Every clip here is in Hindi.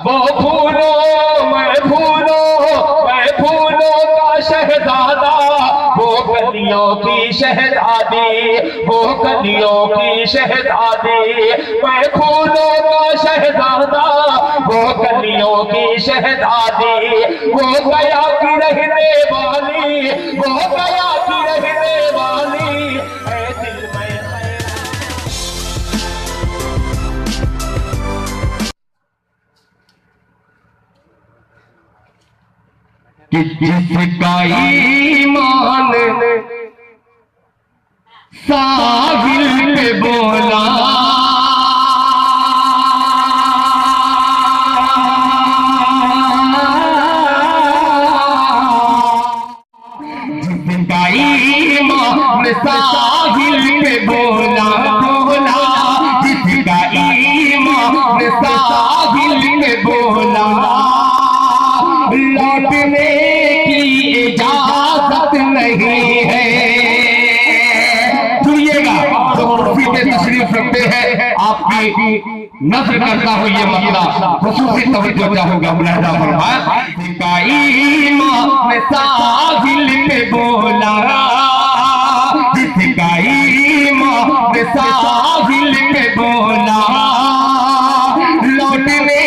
वो फूलों मैं फूलों का शहजादा, वो कलियों की शहजादी, वो कलियों की शहजादी। मैं फूलों का शहजादा, वो कलियों की शहजादी। वो गया की रहने वाली, वो गया की रहने वाली, ऐ दिल में कि जिसका ईमान साहिल पे बोला, जिसका ईमान साहिल पे बोला, जिसका ईमान साहिल पे बोला, लौटने की इजाजत नहीं है। सुनिएगा तो कुर्सी पे तशरीफ रखते हैं, आपकी नज़र करता हूँ ये मसला खुसूसी तवज्जो चाहूंगा। मुलाहिजा फरमाए, जिसका ईमान साहिल पे बोला, जिसका ईमान साहिल पे बोला, लौटने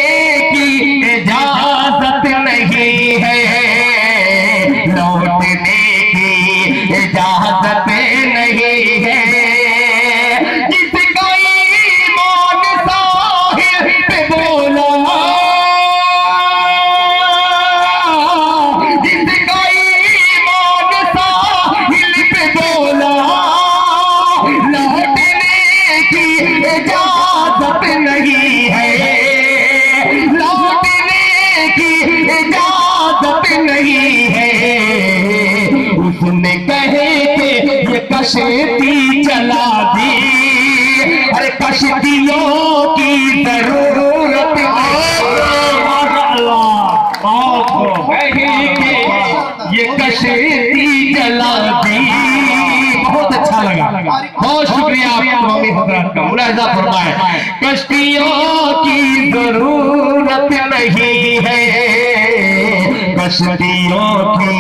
की इजाजत नहीं है, लौटने की इजाजत नहीं है। जिसका ईमान साहिल पे बोला, जिसका ईमान साहिल पे बोला, लौटने की इजाजत नहीं है, लौटने की इजाजत नहीं है। उसने कहे कि ये कश्ती चला दी, अरे कश्तियों की जरूरत ये कश्ती चला दी। बहुत अच्छा लगा, बहुत शुक्रिया आपको हजरात का। मुलाहिजा फरमाए, कश्तियों की जरूरत नहीं है, कश्तियों की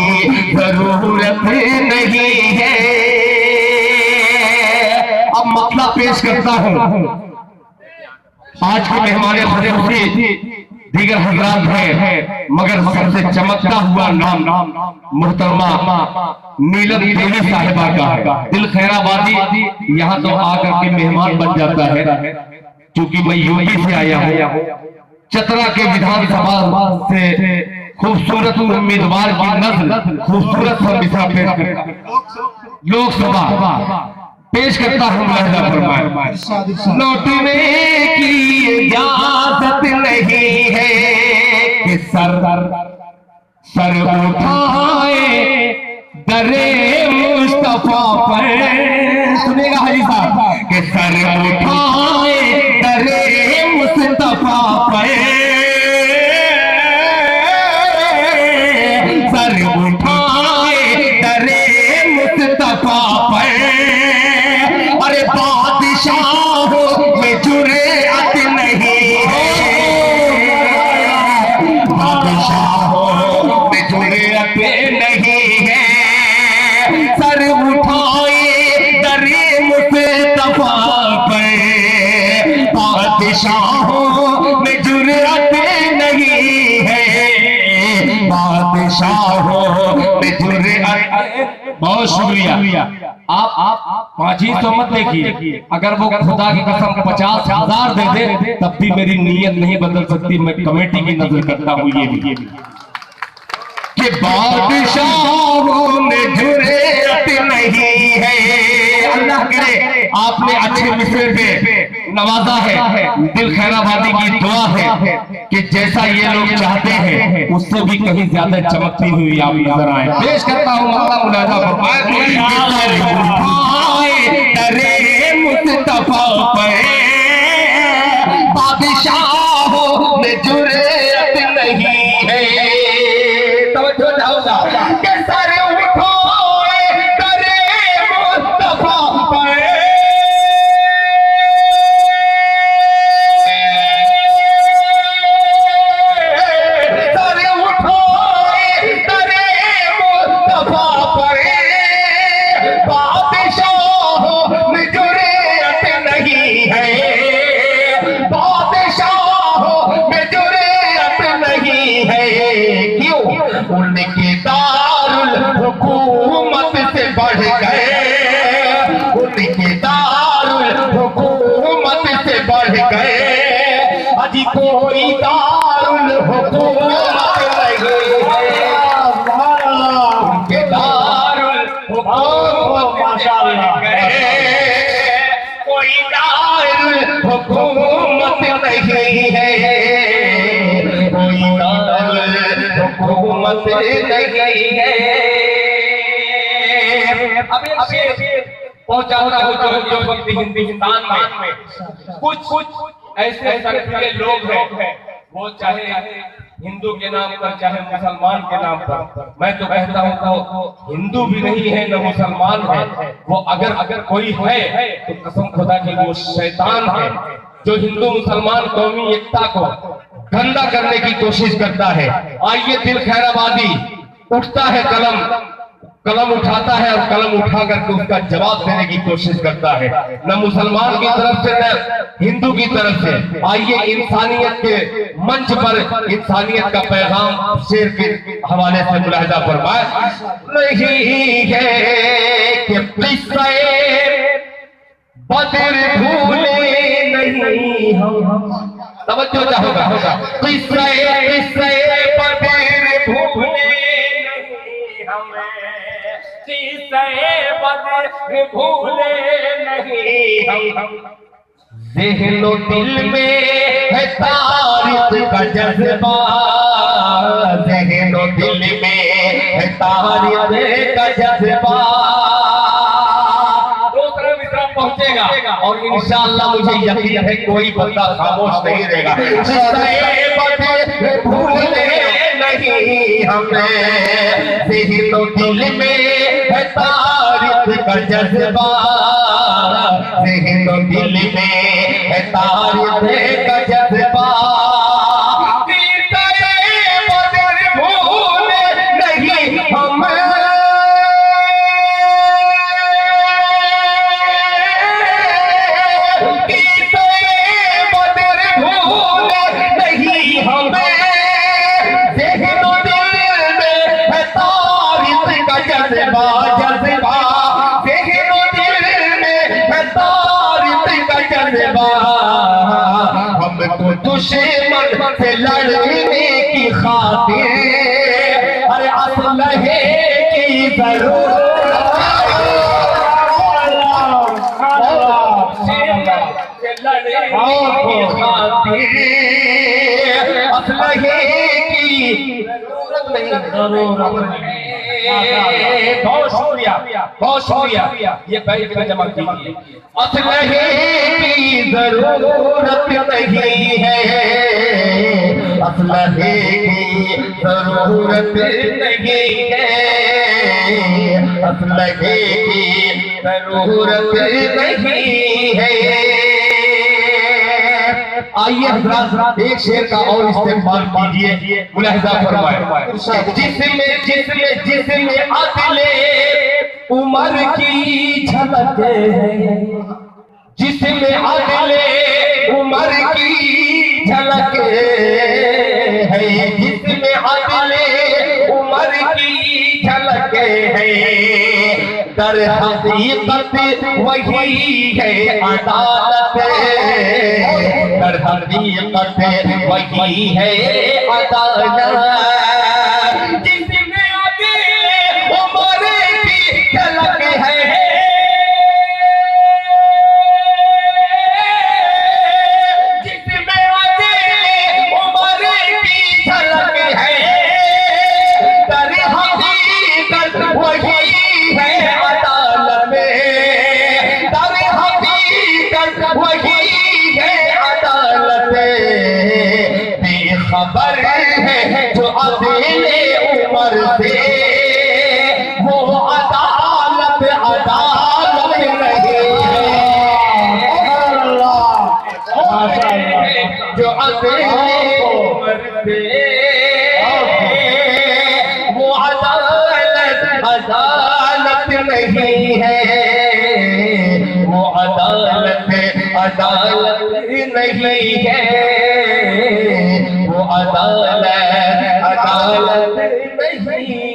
जरूरत नहीं है। अब मसला पेश करता हूं। आज के मेहमान खुशी दीगर हजरात हैं, मगर सबसे चमकता हुआ नाम मोहतरमा नीलम देवी साहिबा का है। दिल खैराबादी यहाँ तो आकर के मेहमान बन जाता है, क्योंकि मैं यूपी से आया हूँ। चतरा के विधानसभा से खूबसूरत उम्मीदवार की नस्ल खूबसूरत लोकसभा पेश करता हूँ। मुलाहिजा फरमाए, लौटने की इजाजत नहीं है कि सर उठाए दरे मुस्तफा पर। सुनेगा हाजी साहब, कि सर उठाए दरे मुस्तफा पर, सर उठाए दरे मुस्तफा पर। अरे बादशाहों में जुर्रत नहीं है, बादशाहों में जुर्रत नहीं है। सर उठाए दरे मुस्तफा पर, बादशाहों में जुर्रत नहीं है, बादशाहों में जुर्रत। बहुत शुक्रिया। आप 500 मत देखिए, अगर वो खुदा की कसम 50,000 दे दे तब भी मेरी नीयत नहीं बदल सकती। मैं कमेटी की नजर करता हूँ ये भी कि बादशाहों में जुर्रत नहीं है। अल्लाह करे आपने अच्छे मिसरे पे नवाजा है। दिल खैराबादी की दुआ है कि जैसा ये लोग चाहते हैं उससे भी कहीं ज्यादा चमकती हुई आप नजर आए। पेश करता हूँ मामला मुलाहिजा दरे मुस्तफा पर, बादशाहों में जुर्रत नहीं है। तवज्जो जाऊंगा कि सर उठाए दरे मुस्तफा पर, कोई दारुल हुकूमत नहीं है, उनके दारुल हुकूमत माशाअल्लाह कोई दारुल हुकूमत नहीं है, कोई दारुल हुकूमत नहीं है। अब पहुंचाता हूँ जो वक्त हिंदुस्तान में कुछ ऐसे सक्रिय लोग हैं, वो चाहे हिंदू के नाम पर चाहे मुसलमान के नाम पर, मैं तो कहता हूँ वो हिंदू भी नहीं है न मुसलमान है, वो अगर कोई है तो कसम खुदा की वो शैतान है जो हिंदू मुसलमान कौमी एकता को गंदा करने की कोशिश करता है। आइए दिल खैराबादी उठता है, कलम उठाता है और कलम उठा करके उसका जवाब देने की कोशिश करता है, न मुसलमान की तरफ से न हिंदू की तरफ से। आइए इंसानियत के मंच पर इंसानियत का पैगाम शेर के हवाले से मुलाहिजा फरमाए। नहीं है कि किस्से बदर भूले नहीं हम, तवज्जो चाहोगा, किस्से बदर भूले भूले नहीं हम, ज़हनो दिल में है तारीख का जज्बा, ज़हनो दिल में है तारीख का जज्बा। दूसरा मित्र पहुंचेगा और इंशाअल्लाह मुझे यकीन है कोई बंदा खामोश नहीं रहेगा। भूले नहीं हमें, ज़हनो दिल में है तारीख का जज्बा, ज़हनो दिल में है तारीख का जज्बा। बदर भूले नहीं हमें, बदर भूले नहीं हमें, ज़हनो दिल में है तारीख का जज्बा, जज्बा ज़हनो दिल में है तारीख का जज्बा। हमको दुश्मन से लड़ने की खातिर अरे असलहे की जरूरत से लड़ने की खातिर असलहे की जरूरत नहीं। बहुत शुक्रिया ये बैठ कर जमा कीजिए। असलहे की जरूरत नहीं है, असलहे की जरूरत नहीं है, असलहे की जरूरत नहीं है। आइए हज़रात एक शेर का और इस्तेमाल कीजिए, मुलाहिजा फरमाए। जिसमें अदले उमर की झलक है, जिसमें अदले उमर की झलक है, जिसमें अदले उमर की झलक है, दर हकीकत वही है अदालत, दर हकीकत वही है अदालत। जिसमें अदले उमर की झलक है, जिसमें अदले उमर की झलक है, दर हकीकत वही है अदालत, दर हकीकत वही है अदालत। बेखबर है जो अदले उमर से, वो अदालत अदालत नहीं है, जो अदले उमर से वो अदालत अदालत नहीं है, वो अदालत अदालत नहीं है, वो अदालत अदालत नहीं